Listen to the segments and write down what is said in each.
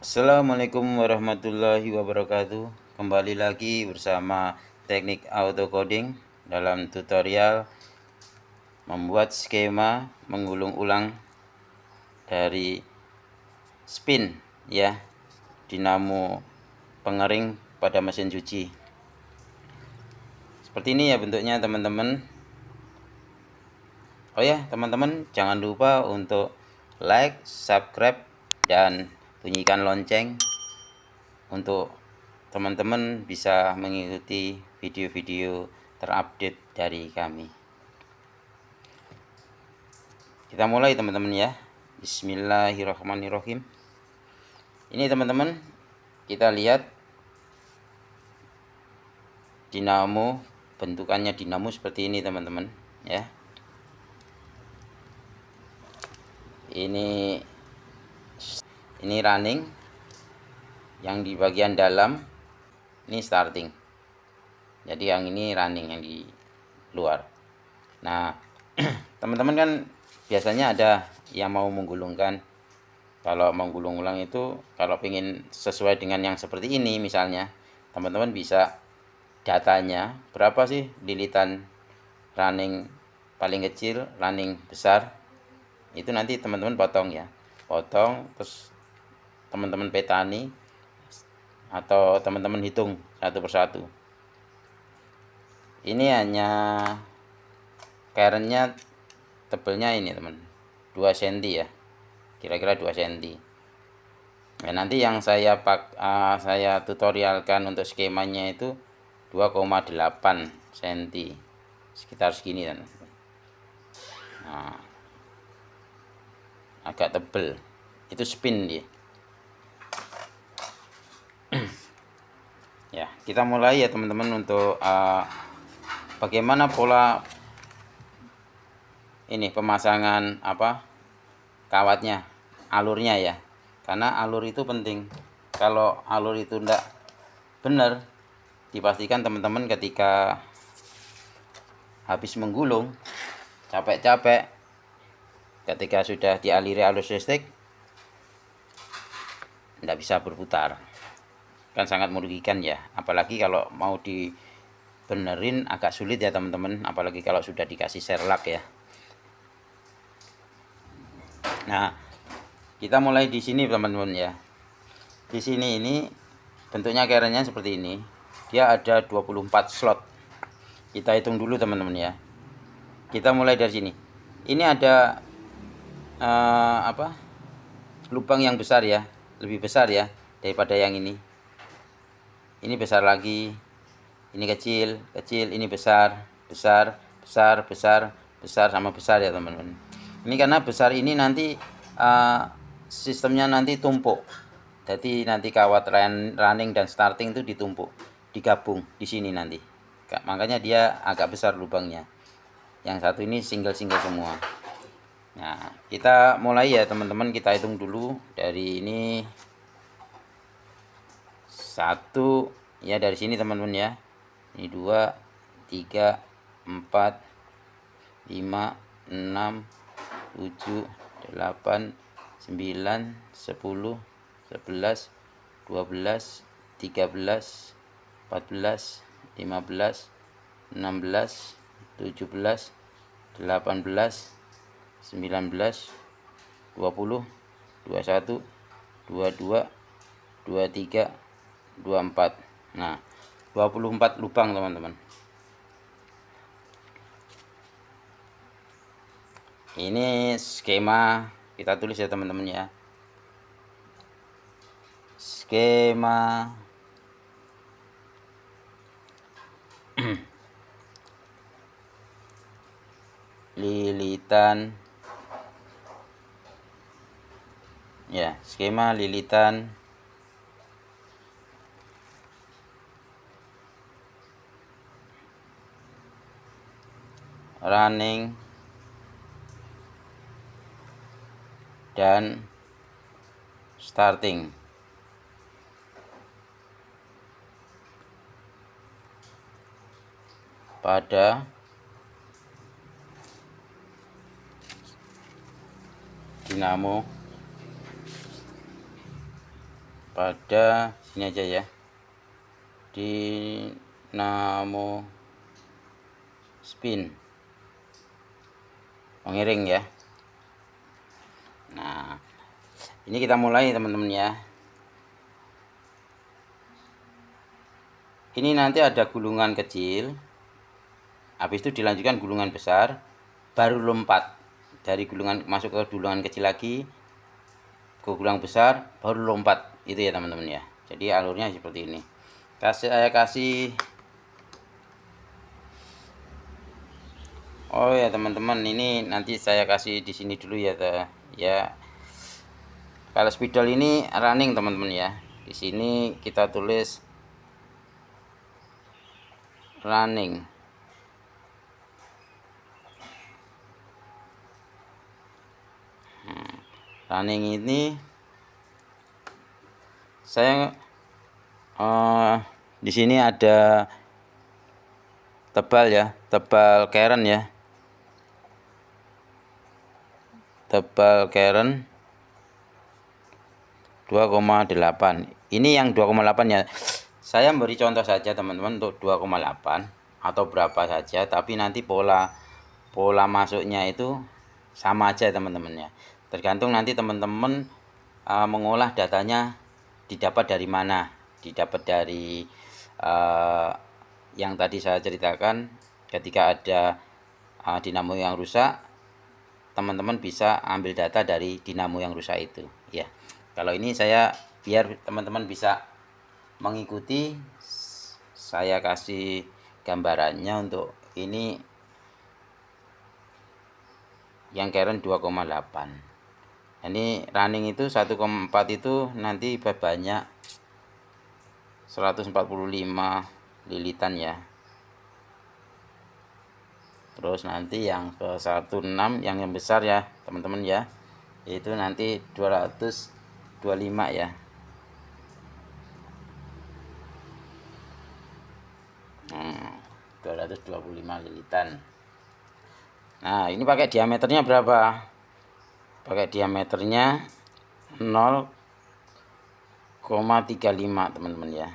Assalamualaikum warahmatullahi wabarakatuh. Kembali lagi bersama teknik auto coding dalam tutorial membuat skema menggulung ulang dari spin ya, dinamo pengering pada mesin cuci. Seperti ini ya bentuknya teman-teman. Oh ya teman-teman, jangan lupa untuk like, subscribe, dan bunyikan lonceng untuk teman-teman bisa mengikuti video-video terupdate dari kami. Kita mulai teman-teman ya. Bismillahirrahmanirrahim. Ini teman-teman, kita lihat dinamo, bentukannya dinamo seperti ini teman-teman ya. Ini running, yang di bagian dalam ini starting. Jadi yang ini running, yang di luar. Nah teman-teman kan biasanya ada yang mau menggulungkan. Kalau menggulung ulang itu, kalau ingin sesuai dengan yang seperti ini misalnya, teman-teman bisa datanya berapa sih lilitan running paling kecil, running besar, itu nanti teman-teman potong ya, potong, terus teman-teman petani atau teman-teman hitung satu persatu. Ini hanya kerennya tebelnya ini teman, 2 cm ya, kira-kira 2 cm. Nah, nanti yang saya tutorialkan untuk skemanya itu 2,8 cm, sekitar segini kan. Nah, agak tebel, itu spin dia. Ya, kita mulai ya teman-teman untuk bagaimana pola ini pemasangan kawatnya, alurnya ya. Karena alur itu penting. Kalau alur itu tidak benar, dipastikan teman-teman ketika habis menggulung capek-capek, ketika sudah dialiri arus listrik, tidak bisa berputar, kan sangat merugikan ya. Apalagi kalau mau dibenerin agak sulit ya teman-teman, apalagi kalau sudah dikasih serlak ya. Nah, kita mulai di sini teman-teman ya. Di sini ini bentuknya kerennya seperti ini. Dia ada 24 slot. Kita hitung dulu teman-teman ya. Kita mulai dari sini. Ini ada lubang yang besar ya, lebih besar ya daripada yang ini. Ini besar lagi. Ini kecil, kecil, ini besar, besar, besar, besar, besar, sama besar ya teman-teman. Ini karena besar ini nanti sistemnya nanti tumpuk. Jadi nanti kawat running dan starting itu ditumpuk, digabung di sini nanti. Makanya dia agak besar lubangnya. Yang satu ini single-single semua. Nah, kita mulai ya teman-teman, kita hitung dulu dari ini. Satu ya, dari sini teman-teman ya. Ini 2, 3, 4, 5, 6, 7, 8, 9, 10, 11, 12, 13, 14, 15, 16, 17, 18, 19, 20, 21, 22, 23, 24. Nah, 24 lubang teman-teman. Ini skema, kita tulis ya teman-teman ya. Skema lilitan ya, skema lilitan running dan starting pada dinamo pada sini aja ya, dinamo spin pengiring ya. Nah, ini kita mulai teman-teman ya. Ini nanti ada gulungan kecil, habis itu dilanjutkan gulungan besar, baru lompat dari gulungan masuk ke gulungan kecil lagi, ke gulungan besar, baru lompat. Itu ya teman-teman ya. Jadi alurnya seperti ini. Saya kasih. Oh ya teman-teman, ini nanti saya kasih di sini dulu ya, ya. Kalau spidol ini running teman-teman ya. Di sini kita tulis running. Running ini saya di sini ada tebal ya, tebal keren ya, tebal keren 2,8. Ini yang 2,8 ya. Saya beri contoh saja teman-teman untuk 2,8 atau berapa saja, tapi nanti pola masuknya itu sama aja teman-teman ya. Tergantung nanti teman-teman mengolah datanya didapat dari mana. Didapat dari yang tadi saya ceritakan, ketika ada dinamo yang rusak, teman-teman bisa ambil data dari dinamo yang rusak itu ya. Kalau ini saya biar teman-teman bisa mengikuti, saya kasih gambarannya. Untuk ini yang keren 2,8. ini running itu 1,4 itu nanti banyak 145 lilitan ya. Terus nanti yang ke 16 yang besar ya teman-teman ya, itu nanti 225 ya. 225 lilitan. Nah, ini pakai diameternya berapa? Pakai diameternya 0,35 teman-teman ya.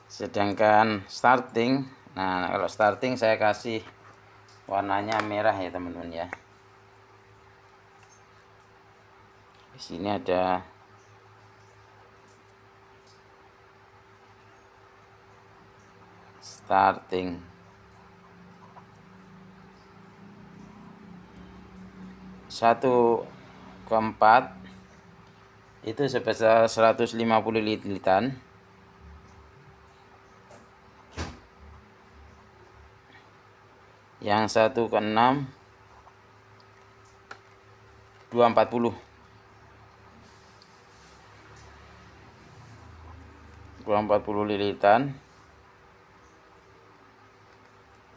Sedangkan starting, nah kalau starting saya kasih warnanya merah ya teman-teman ya. Di sini ada starting. Satu keempat itu sebesar 150 lilitan. Yang 1/6 240 lilitan.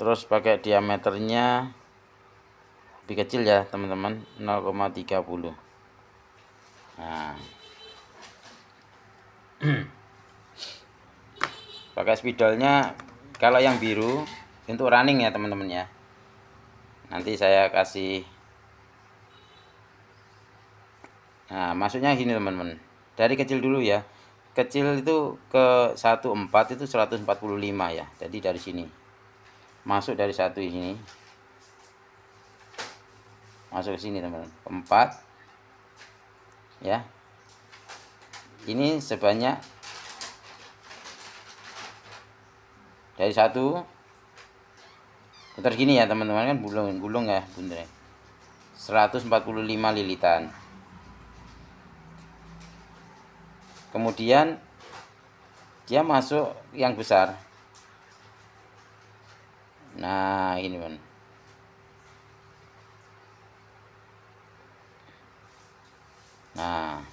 Terus pakai diameternya lebih kecil ya teman-teman, 0,30. Nah, pakai spidolnya kalau yang biru untuk running ya teman-teman ya. Nanti saya kasih. Nah, masuknya gini teman-teman, dari kecil dulu ya. Kecil itu ke 1/4 itu 145 ya. Jadi dari sini masuk, dari satu ini masuk ke sini teman-teman, 4 ya. Ini sebanyak dari satu putar gini ya teman-teman, kan gulung ya bunda, 145 lilitan. Kemudian dia masuk yang besar. Nah ini kan, nah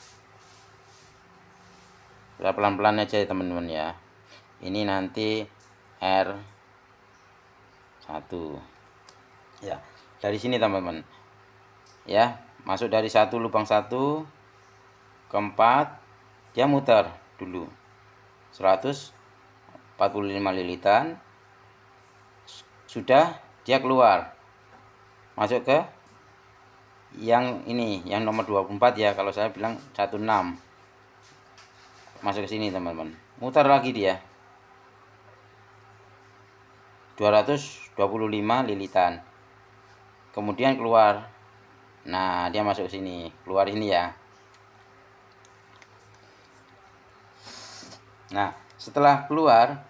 pelan-pelan aja ya teman-teman ya. Ini nanti R1 ya, dari sini teman-teman ya, masuk dari satu lubang 1 ke 4, dia muter dulu 145 lilitan. Sudah, dia keluar masuk ke yang ini, yang nomor 24 ya, kalau saya bilang 16. Masuk ke sini teman-teman. Mutar lagi dia. 225 lilitan. Kemudian keluar. Nah, dia masuk ke sini. Keluar ini ya. Nah, setelah keluar,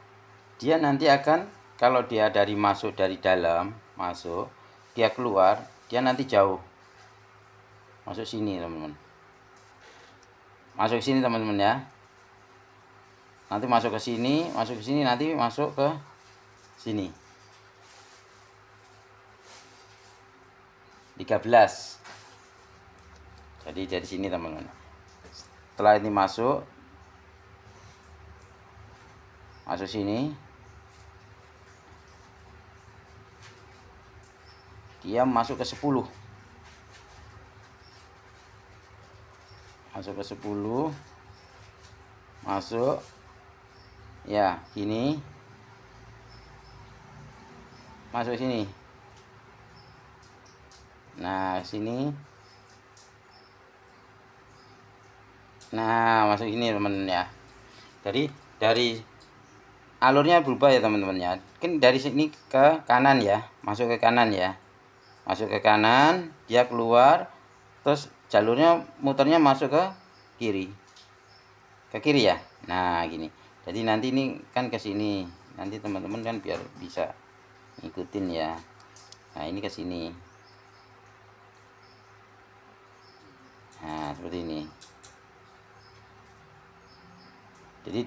dia nanti akan, kalau dia dari masuk dari dalam, masuk, dia keluar, dia nanti jauh. Masuk sini, teman-teman. Masuk sini, teman-teman ya. Nanti masuk ke sini, nanti masuk ke sini. 13. Jadi dari sini, teman-teman. Setelah ini masuk sini, dia masuk ke 10. Masuk ke 10. Masuk ya, gini. Masuk sini. Nah, sini. Nah, masuk ini teman-teman ya. Jadi dari alurnya berubah ya teman-teman ya. Kan dari sini ke kanan ya, masuk ke kanan ya. Masuk ke kanan, dia keluar, terus jalurnya muternya masuk ke kiri. Ke kiri ya. Nah, gini. Jadi nanti ini kan ke sini. Nanti teman-teman kan biar bisa ngikutin ya. Nah, ini ke sini. Nah, seperti ini. Jadi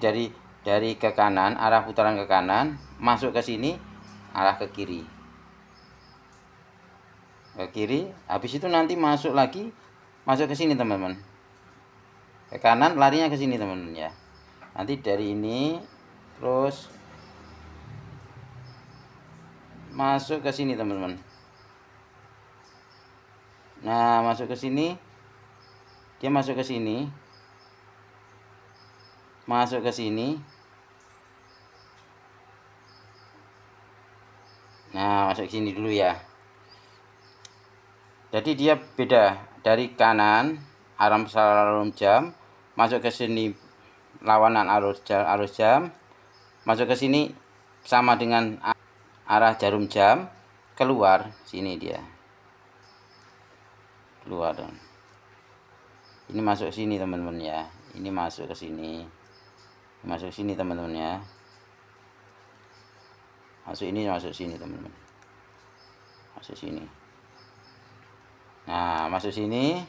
dari ke kanan, arah putaran ke kanan, masuk ke sini, arah ke kiri. Ke kiri, habis itu nanti masuk lagi, masuk ke sini teman-teman. Ke kanan, larinya ke sini teman-teman ya. Nanti dari ini, terus masuk ke sini teman-teman. Nah, masuk ke sini, dia masuk ke sini, masuk ke sini. Nah, masuk ke sini dulu ya. Jadi dia beda dari kanan arah jarum jam, masuk ke sini lawanan arus jam, masuk ke sini sama dengan arah jarum jam, keluar sini dia. Keluar. Ini masuk sini teman-teman ya. Ini masuk ke sini. Masuk sini teman-teman ya. Masuk ini, masuk sini teman-teman. Masuk sini. Nah, masuk sini.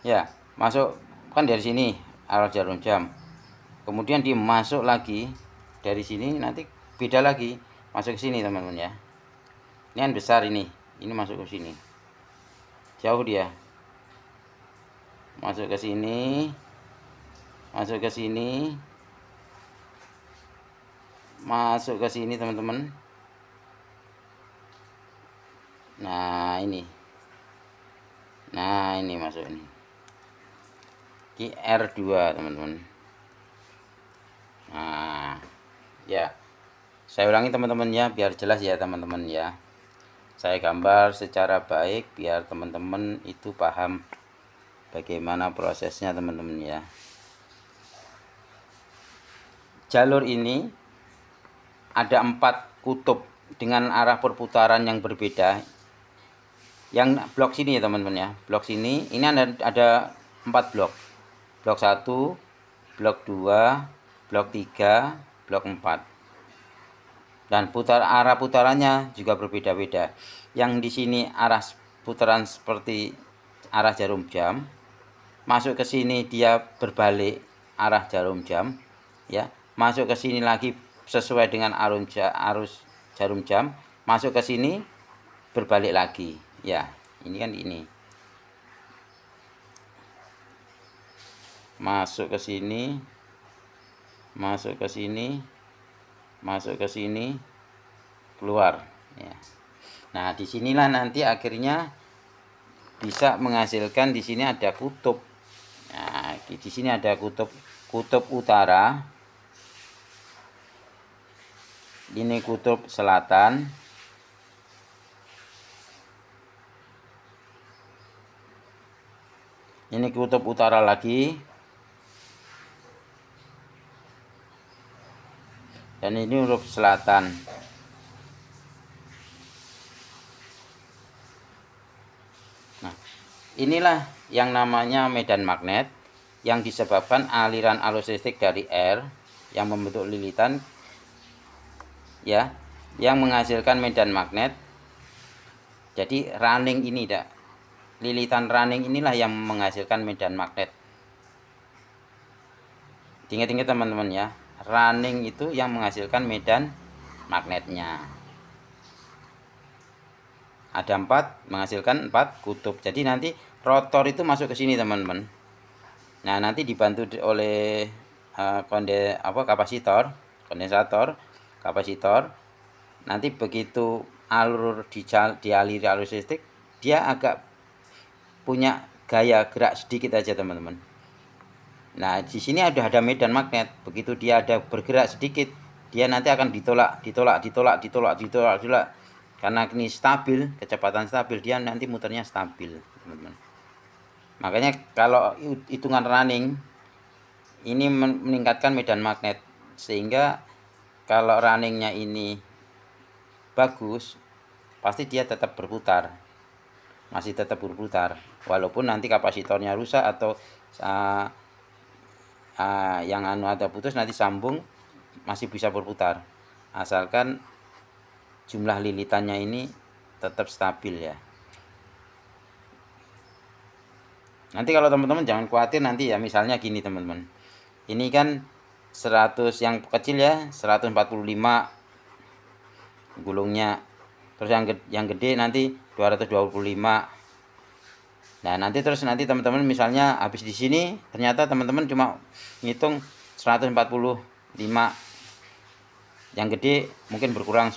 Ya, masuk kan dari sini arah jarum jam. Kemudian dia masuk lagi dari sini, nanti beda lagi. Masuk ke sini teman-teman ya. Ini kan besar ini. Ini masuk ke sini. Jauh dia. Masuk ke sini. Masuk ke sini. Masuk ke sini teman-teman. Nah, ini. Nah, ini masuk ini. R2 teman-teman. Nah, ya. Saya ulangi teman-teman ya, biar jelas ya teman-teman ya. Saya gambar secara baik biar teman-teman itu paham bagaimana prosesnya teman-teman ya. Jalur ini ada 4 kutub dengan arah perputaran yang berbeda. Yang blok sini ya teman-teman ya. Blok sini ini ada 4 blok. Blok 1, blok 2, blok 3, blok 4. Dan arah putarannya juga berbeda-beda. Yang di sini arah putaran seperti arah jarum jam. Masuk ke sini dia berbalik arah jarum jam ya. Masuk ke sini lagi sesuai dengan arus jarum jam, masuk ke sini berbalik lagi ya. Ini kan ini masuk ke sini, masuk ke sini, masuk ke sini, keluar ya. Nah, disinilah nanti akhirnya bisa menghasilkan, di sini ada kutub. Nah, di sini ada kutub utara, ini kutub selatan, Ini kutub utara lagi. Dan ini kutub selatan. Nah, inilah yang namanya medan magnet yang disebabkan aliran arus listrik dari air yang membentuk lilitan ya, yang menghasilkan medan magnet. Jadi running ini lilitan running inilah yang menghasilkan medan magnet. Ingat-ingat teman-teman ya, running itu yang menghasilkan medan magnetnya. Ada 4, menghasilkan 4 kutub. Jadi nanti rotor itu masuk ke sini teman-teman. Nah, nanti dibantu oleh kapasitor. Nanti begitu dialiri arus listrik, dia agak punya gaya gerak sedikit aja teman-teman. Nah, di sini ada medan magnet. Begitu dia ada bergerak sedikit, dia nanti akan ditolak. Karena ini stabil, kecepatan stabil, dia nanti muternya stabil, teman-teman. Makanya kalau hitungan running ini meningkatkan medan magnet, sehingga kalau runningnya ini bagus, pasti dia tetap berputar, masih tetap berputar, walaupun nanti kapasitornya rusak atau yang ada putus, nanti sambung masih bisa berputar, asalkan jumlah lilitannya ini tetap stabil ya. Nanti kalau teman-teman jangan khawatir nanti ya, misalnya gini teman-teman, ini kan 100 yang kecil ya, 145 gulungnya, terus yang gede nanti 225. Nah, nanti teman-teman misalnya habis di sini ternyata teman-teman cuma ngitung 145. Yang gede mungkin berkurang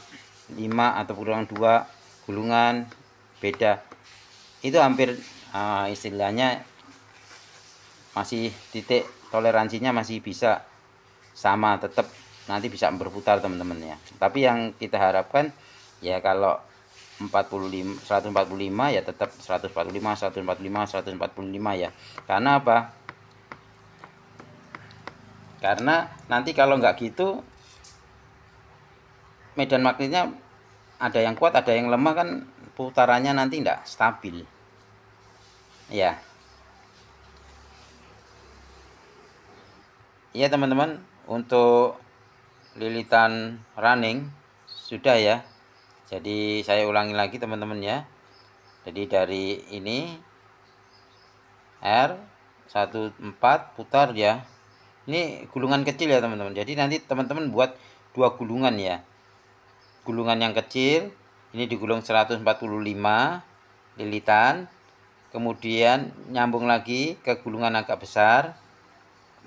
5 atau berkurang 2 gulungan, beda. Itu hampir istilahnya masih titik toleransinya masih bisa sama, tetap nanti bisa berputar teman-teman ya. Tapi yang kita harapkan ya kalau 145 ya tetap 145 ya. Karena apa? Karena nanti kalau nggak gitu medan magnetnya ada yang kuat ada yang lemah, kan putarannya nanti nggak stabil ya. Iya teman-teman, untuk lilitan running sudah ya. Jadi saya ulangi lagi teman-teman ya. Jadi dari ini R14 putar ya. Ini gulungan kecil ya teman-teman. Jadi nanti teman-teman buat 2 gulungan ya. Gulungan yang kecil ini digulung 145 lilitan, kemudian nyambung lagi ke gulungan agak besar,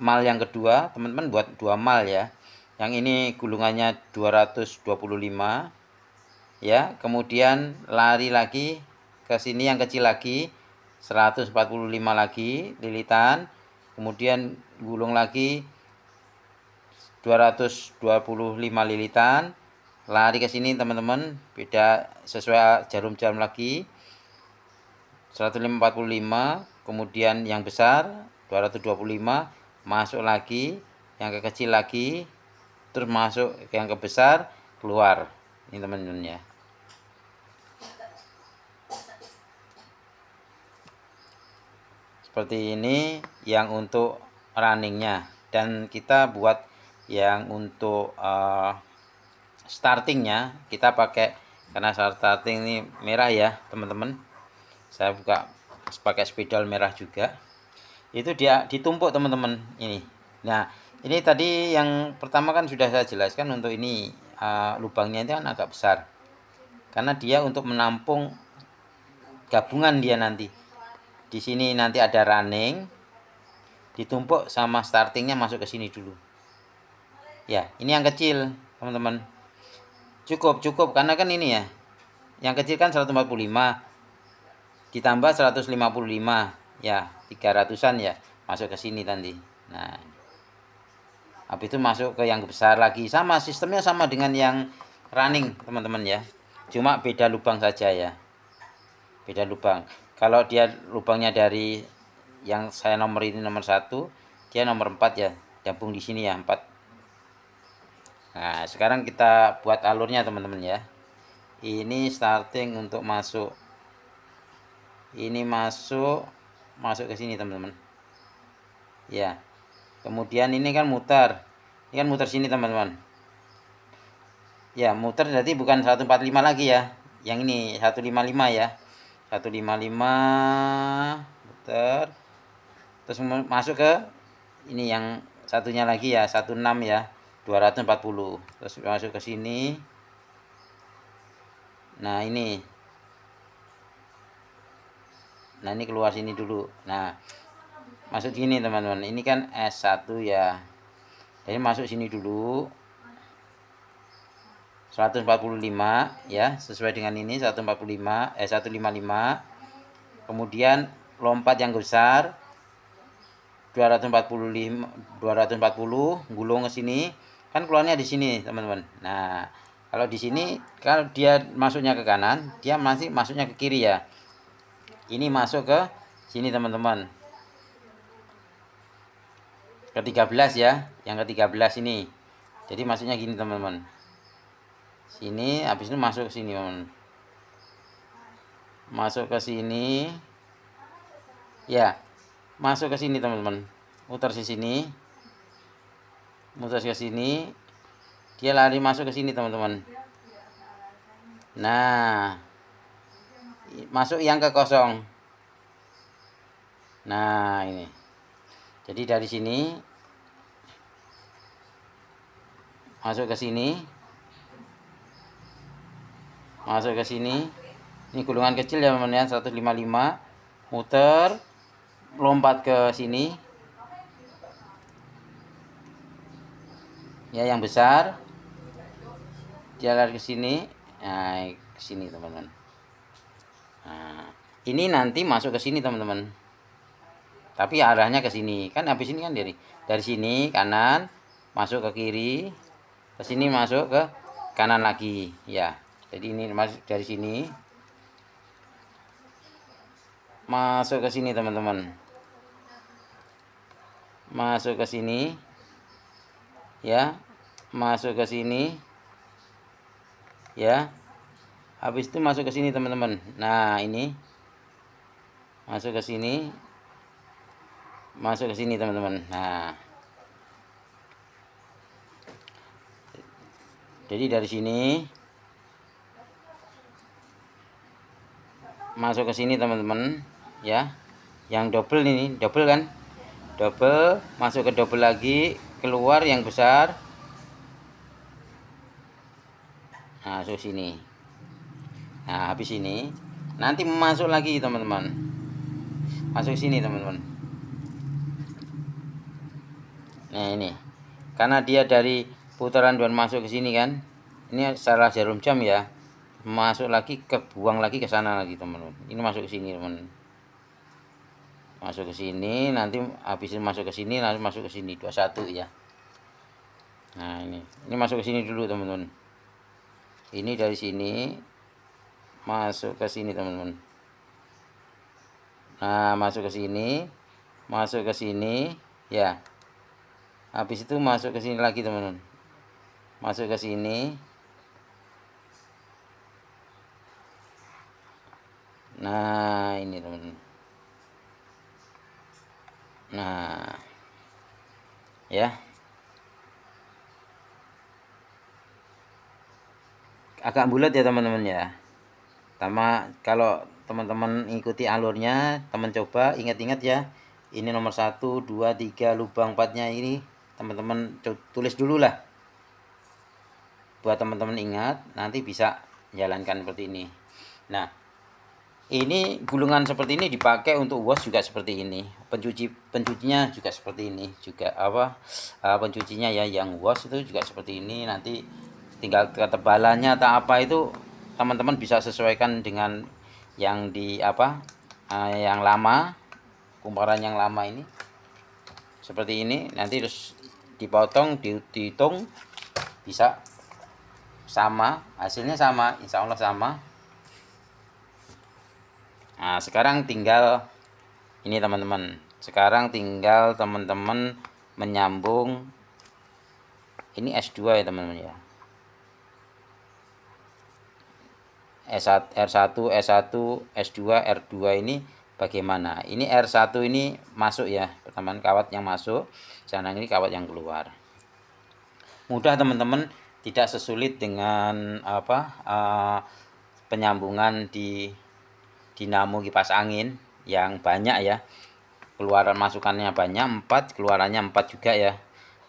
mal yang kedua teman-teman buat 2 mal ya. Yang ini gulungannya 225 ya, kemudian lari lagi ke sini yang kecil lagi 145 lagi lilitan, kemudian gulung lagi 225 lilitan, lari ke sini teman-teman, beda sesuai jarum-jarum lagi 145, kemudian yang besar 225, masuk lagi yang ke kecil lagi, terus masuk yang ke besar, keluar. Ini teman-teman ya. Seperti ini yang untuk runningnya, dan kita buat yang untuk startingnya kita pakai, karena starting ini merah ya teman-teman, saya buka pakai spidol merah juga. Itu dia ditumpuk teman-teman ini. Nah, ini tadi yang pertama kan sudah saya jelaskan, untuk ini lubangnya itu kan agak besar karena dia untuk menampung gabungan. Dia nanti di sini nanti ada running ditumpuk sama startingnya masuk ke sini dulu ya. Ini yang kecil teman-teman, cukup karena kan ini ya, yang kecil kan 145 ditambah 155 ya, 300-an ya, masuk ke sini nanti. Nah, habis itu masuk ke yang besar lagi, sama sistemnya sama dengan yang running teman-teman ya, cuma beda lubang saja ya, beda lubang. Kalau dia lubangnya dari yang saya nomor ini nomor 1, dia nomor 4 ya, gabung di sini ya 4. Nah sekarang kita buat alurnya teman-teman ya. Ini starting untuk masuk, ini masuk ke sini teman-teman ya. Kemudian ini kan muter, ini kan muter sini teman-teman ya, muter jadi bukan 145 lagi ya, yang ini 155 ya, 155 muter, terus masuk ke ini yang satunya lagi ya, 16 ya, 240, terus masuk ke sini. Nah ini keluar sini dulu. Nah masuk sini teman-teman, ini kan S1 ya, jadi masuk sini dulu 145 ya, sesuai dengan ini 155 155. Kemudian lompat yang besar 240 gulung ke sini, kan keluarnya di sini teman-teman. Nah kalau di sini, kalau dia masuknya ke kanan, dia masih masuknya ke kiri ya. Ini masuk ke sini teman-teman, ke 13 ya, yang ke 13 ini. Jadi masuknya gini teman-teman, sini, habis itu masuk ke sini teman-teman, masuk ke sini ya, masuk ke sini teman-teman, muter ke sini, muter ke sini, dia lari masuk ke sini teman-teman. Nah masuk yang ke kosong. Nah ini, jadi dari sini masuk ke sini, masuk ke sini, ini gulungan kecil ya teman-teman ya, 155, muter, lompat ke sini ya, yang besar dia lari ke sini. Nah ke sini teman-teman. Nah ini nanti masuk ke sini teman-teman, tapi arahnya ke sini kan, habis ini kan dari sini kanan masuk ke kiri, ke sini masuk ke kanan lagi ya. Jadi ini masuk dari sini masuk ke sini teman-teman, masuk ke sini ya, masuk ke sini ya, habis itu masuk ke sini teman-teman. Nah ini masuk ke sini, masuk ke sini teman-teman. Nah jadi dari sini masuk ke sini teman-teman ya, yang double ini, double kan, double, masuk ke double lagi, keluar yang besar. Nah masuk sini. Nah habis ini nanti masuk lagi teman-teman, masuk sini teman-teman. Nah ini karena dia dari putaran 2 masuk ke sini kan, ini salah jarum jam ya, masuk lagi, kebuang lagi ke sana lagi teman-teman. Ini masuk ke sini teman, masuk ke sini, nanti habis masuk ke sini, lalu masuk ke sini 21 ya. Nah ini masuk ke sini dulu teman-teman, ini dari sini masuk ke sini teman-teman. Nah masuk ke sini, masuk ke sini ya, habis itu masuk ke sini lagi teman-teman, masuk ke sini. Nah ini teman-teman. Nah ya, agak bulat ya teman-teman ya. Sama kalau teman-teman ikuti alurnya, teman coba ingat-ingat ya, ini nomor 1, 2, 3 lubang 4-nya ini teman-teman tulis dulu lah, buat teman-teman ingat, nanti bisa jalankan seperti ini. Nah ini gulungan seperti ini dipakai untuk wash juga seperti ini, pencucinya juga seperti ini juga, pencucinya ya, yang wash itu juga seperti ini. Nanti tinggal ketebalannya atau apa itu teman-teman bisa sesuaikan dengan yang di yang lama, kumparan yang lama ini seperti ini. Nanti terus dipotong, dihitung, bisa sama, hasilnya sama, insya Allah sama. Nah sekarang tinggal ini teman-teman, Sekarang tinggal teman-teman menyambung. Ini S2 ya teman-teman ya. R1, S1, S2, R2 ini bagaimana? Ini R1 ini masuk ya, pertama kawat yang masuk, sana ini kawat yang keluar. Mudah teman-teman, tidak sesulit dengan penyambungan di dinamo kipas angin yang banyak ya. Keluaran masukannya banyak, 4, keluarannya 4 juga ya.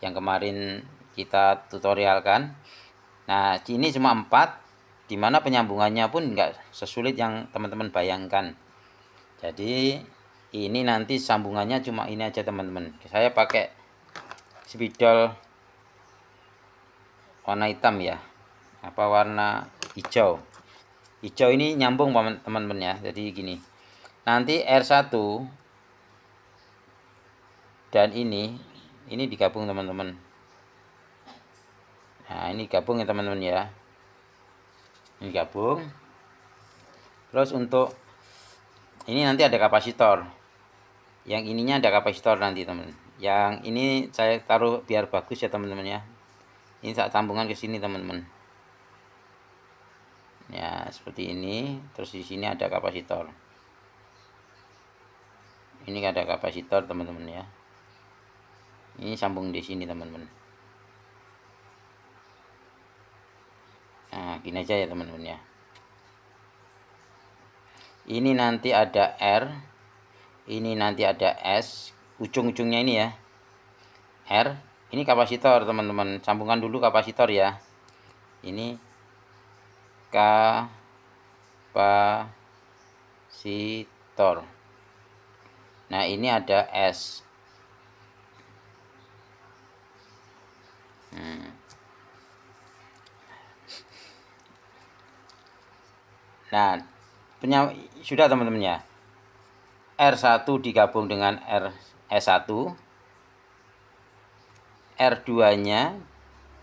Yang kemarin kita tutorialkan. Nah, ini cuma 4. Dimana penyambungannya pun enggak sesulit yang teman-teman bayangkan. Jadi ini nanti sambungannya cuma ini aja teman-teman. Saya pakai spidol warna hitam ya, warna hijau. Hijau ini nyambung teman-teman ya. Jadi gini, nanti R1 dan ini digabung teman-teman. Nah ini gabung ya teman-teman ya. Ini gabung. Terus untuk ini nanti ada kapasitor. Yang ininya ada kapasitor nanti teman. Yang ini saya taruh biar bagus ya teman-teman ya. Ini saya sambungan ke sini teman-teman. Ya seperti ini. Terus di sini ada kapasitor. Ini ada kapasitor teman-teman ya. Ini sambung di sini teman-teman. Nah gini aja ya teman-teman ya. Ini nanti ada R, ini nanti ada S, ujung-ujungnya ini ya R. Ini kapasitor teman-teman, sambungan dulu kapasitor ya. Ini kapasitor. Nah ini ada S. Nah sudah teman-teman ya. R1 digabung dengan S1, R2 nya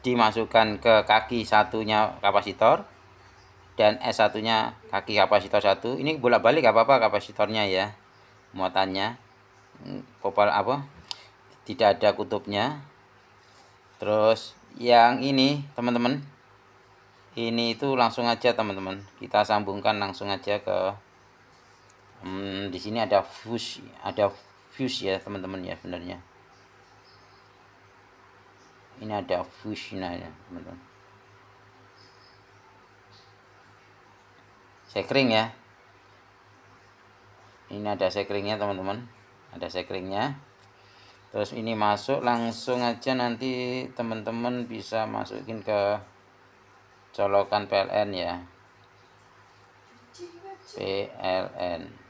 dimasukkan ke kaki satunya kapasitor, dan S1 nya kaki kapasitor 1. Ini bolak-balik apa-apa kapasitornya ya, muatannya popal tidak ada kutubnya. Terus yang ini teman-teman, ini itu langsung aja teman-teman, kita sambungkan langsung aja ke di sini ada fuse ya teman-teman ya, sebenarnya ini ada fuse ya teman-teman. Sekring ya, ini ada sekringnya teman-teman, ada sekringnya. Terus ini masuk langsung aja, nanti teman-teman bisa masukin ke colokan PLN ya, PLN.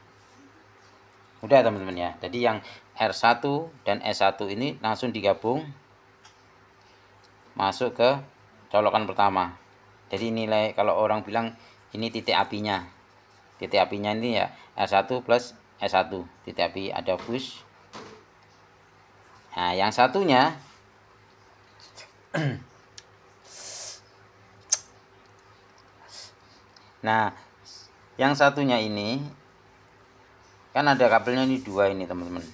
Udah teman-teman ya. Jadi yang R1 dan S1 ini langsung digabung masuk ke colokan pertama. Jadi nilai, kalau orang bilang ini titik apinya. Titik apinya ini ya R1 plus S1. Titik api ada fuse. Nah, yang satunya nah, yang satunya ini kan ada kabelnya ini 2 ini teman-teman.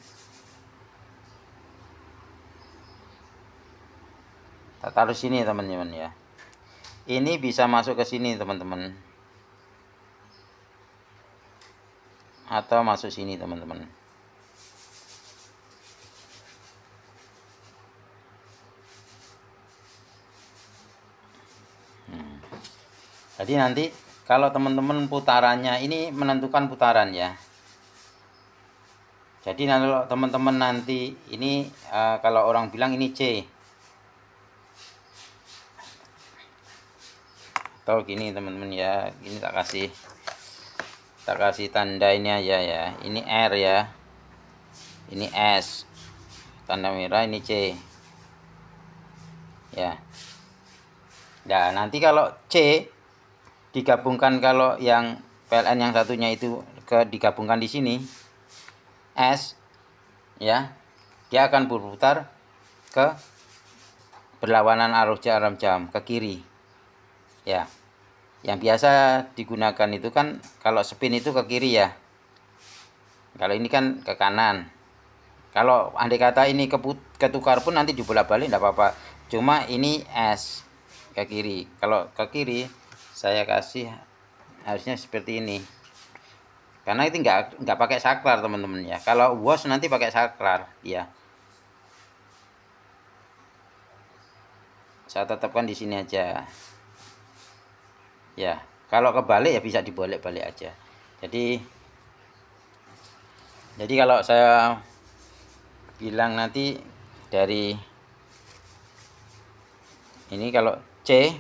Kita taruh sini teman-teman ya. Ini bisa masuk ke sini teman-teman, atau masuk sini teman-teman. Jadi nanti kalau teman-teman putarannya ini menentukan putaran ya. Jadi nanti kalau teman-teman nanti ini kalau orang bilang ini C, atau gini teman-teman ya, ini tak kasih tanda ini aja ya. Ini R ya, ini S, tanda merah, ini C ya. Nah nanti kalau C digabungkan, kalau yang PLN yang satunya itu digabungkan di sini S ya, dia akan berputar ke berlawanan arus jarum jam ke kiri ya. Yang biasa digunakan itu kan kalau spin itu ke kiri ya, kalau ini kan ke kanan Kalau andai kata ini ketukar pun nanti dibolak-balik enggak apa-apa. Cuma ini S ke kiri. Kalau ke kiri saya kasih harusnya seperti ini. Karena itu nggak pakai saklar teman-teman ya. Kalau wash nanti pakai saklar ya. Saya tetapkan di sini aja. Ya, kalau kebalik ya bisa dibolak-balik aja. Jadi kalau saya bilang nanti dari ini kalau C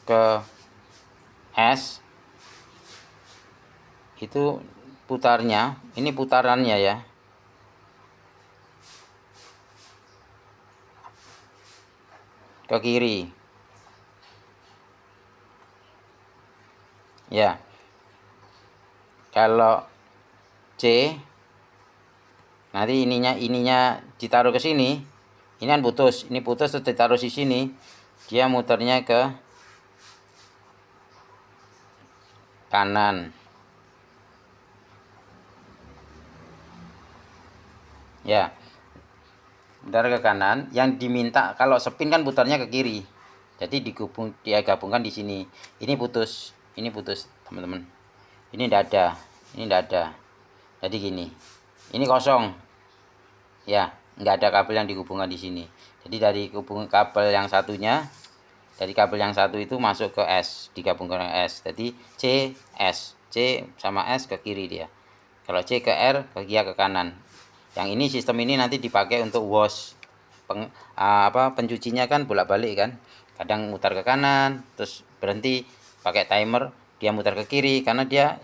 ke S itu putarnya, ini putarannya ya. Ke kiri. Ya. Kalau C nanti ininya ditaruh ke sini. Ini kan putus, ini putus terus ditaruh di sini. Dia muternya ke kanan. Ya. Putar ke kanan, yang diminta kalau spin kan putarnya ke kiri. Jadi dia gabungkan di sini. Ini putus, teman-teman. Ini enggak ada, Jadi gini. Ini kosong. Ya, enggak ada kabel yang dihubungkan di sini. Jadi dari hubungan kabel yang satunya, dari kabel yang satu itu masuk ke S, digabungkan ke S. Jadi C S, C sama S ke kiri dia. Kalau C ke R, dia ke kanan. Yang ini sistem ini nanti dipakai untuk wash. Pencucinya kan bolak-balik kan. Kadang mutar ke kanan, terus berhenti pakai timer, dia mutar ke kiri karena dia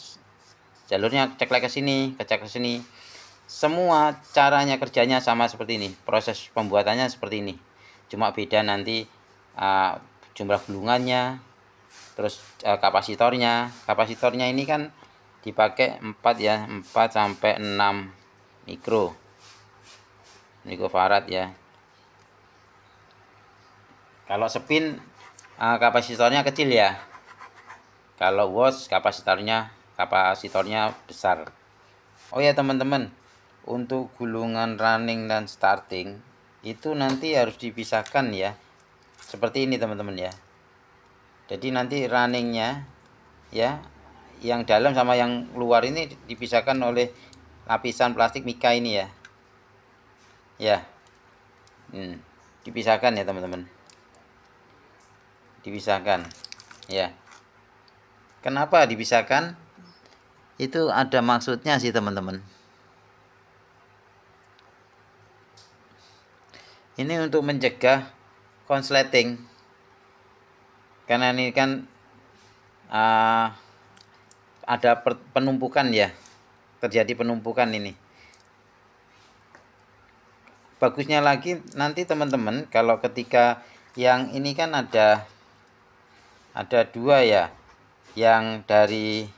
jalurnya ceklek ke sini, kecek ke sini. Semua caranya kerjanya sama seperti ini. Proses pembuatannya seperti ini. Cuma beda nanti jumlah gulungannya, terus kapasitornya. Kapasitornya ini kan dipakai 4 ya, 4 sampai 6 mikrofarad ya. Kalau spin kapasitornya kecil ya. Kalau wash kapasitornya besar. Oh ya teman-teman, untuk gulungan running dan starting itu nanti harus dipisahkan ya. Seperti ini teman-teman ya. Jadi nanti runningnya ya, yang dalam sama yang luar ini dipisahkan oleh lapisan plastik mika ini ya. Ya. Dipisahkan ya teman-teman. Dipisahkan. Ya. Kenapa dipisahkan? Itu ada maksudnya sih teman-teman. Ini untuk mencegah konsleting. Karena ini kan ada penumpukan ya. Terjadi penumpukan ini. Bagusnya lagi nanti teman-teman kalau ketika yang ini kan ada dua ya, yang dari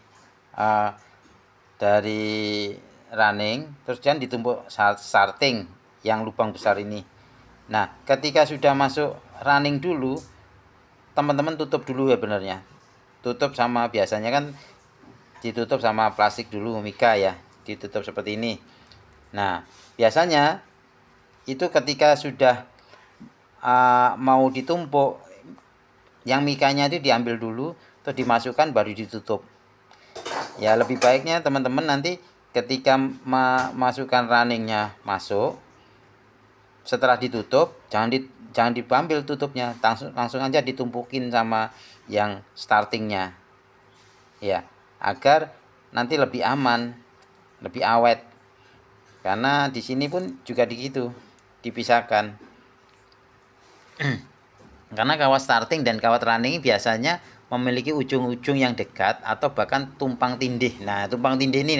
running terus jangan ditumpuk starting yang lubang besar ini. Nah ketika sudah masuk running dulu teman-teman tutup dulu ya, benarnya tutup sama, biasanya kan ditutup sama plastik dulu, mika ya, ditutup seperti ini. Nah biasanya itu ketika sudah mau ditumpuk, yang mikanya itu diambil dulu terus dimasukkan baru ditutup ya. Lebih baiknya teman-teman nanti ketika masukkan runningnya masuk, setelah ditutup jangan diambil tutupnya, langsung aja ditumpukin sama yang startingnya ya, agar nanti lebih aman, lebih awet. Karena di sini pun juga begitu, dipisahkan. Karena kawat starting dan kawat running biasanya memiliki ujung-ujung yang dekat atau bahkan tumpang tindih. Nah, tumpang tindih ini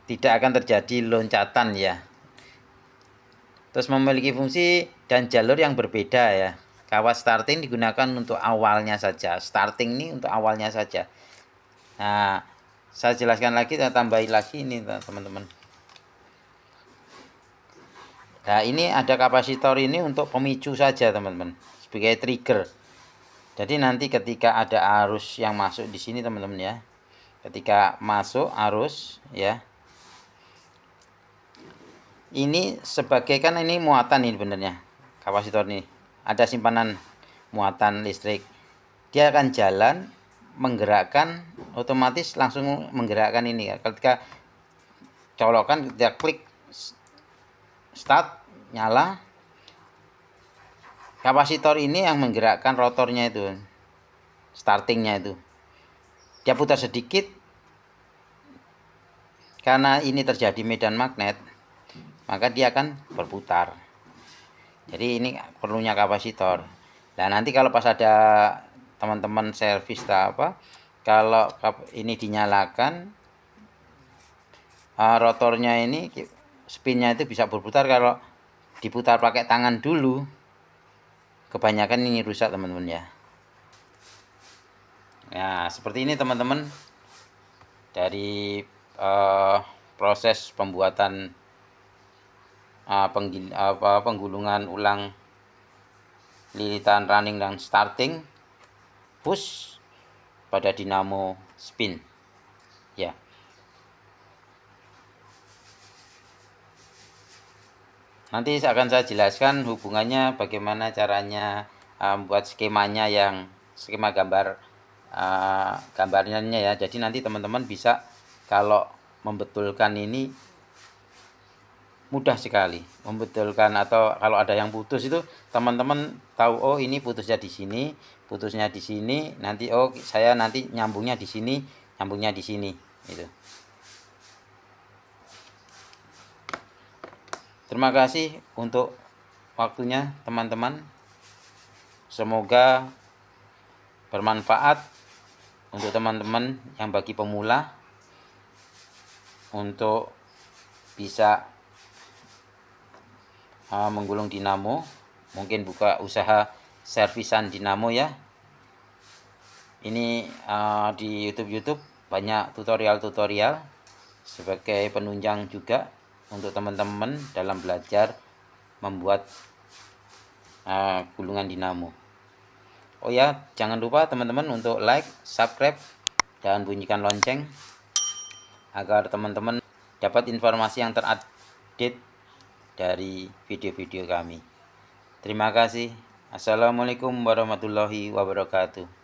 tidak akan terjadi loncatan ya. Terus memiliki fungsi dan jalur yang berbeda ya. Kawat starting digunakan untuk awalnya saja. Starting ini untuk awalnya saja. Nah, saya jelaskan lagi, saya tambahin lagi ini teman-teman. Nah ini ada kapasitor ini untuk pemicu saja teman-teman, sebagai trigger. Jadi nanti ketika ada arus yang masuk di sini teman-teman ya, Ketika masuk arus ya, ini sebagai, kan ini muatan ini benernya kapasitor ini, ada simpanan muatan listrik, dia akan jalan menggerakkan, otomatis langsung menggerakkan ini ya. Ketika colokan, kita klik start, nyala, kapasitor ini yang menggerakkan rotornya itu, startingnya itu. Dia putar sedikit, karena ini terjadi medan magnet, maka dia akan berputar. Jadi ini perlunya kapasitor. Nah nanti kalau pas ada teman-teman servis apa, kalau ini dinyalakan, rotornya ini spinnya itu bisa berputar. Kalau diputar pakai tangan dulu, kebanyakan ini rusak teman-teman ya. Nah seperti ini teman-teman, dari proses pembuatan penggulungan ulang lilitan running dan starting push pada dinamo spin ya. Nanti akan saya jelaskan hubungannya, bagaimana caranya buat skemanya, yang skema gambarnya ya. Jadi nanti teman-teman bisa kalau membetulkan ini mudah sekali membetulkan, atau kalau ada yang putus itu teman-teman tahu, oh ini putusnya di sini, putusnya di sini, nanti oh saya nanti nyambungnya di sini, nyambungnya di sini itu. Terima kasih untuk waktunya teman-teman, semoga bermanfaat untuk teman-teman yang bagi pemula, untuk bisa menggulung dinamo, mungkin buka usaha servisan dinamo ya. Ini di YouTube banyak tutorial sebagai penunjang juga untuk teman-teman dalam belajar membuat gulungan dinamo. Oh ya, jangan lupa teman-teman untuk like, subscribe, dan bunyikan lonceng agar teman-teman dapat informasi yang terupdate dari video-video kami. Terima kasih. Assalamualaikum warahmatullahi wabarakatuh.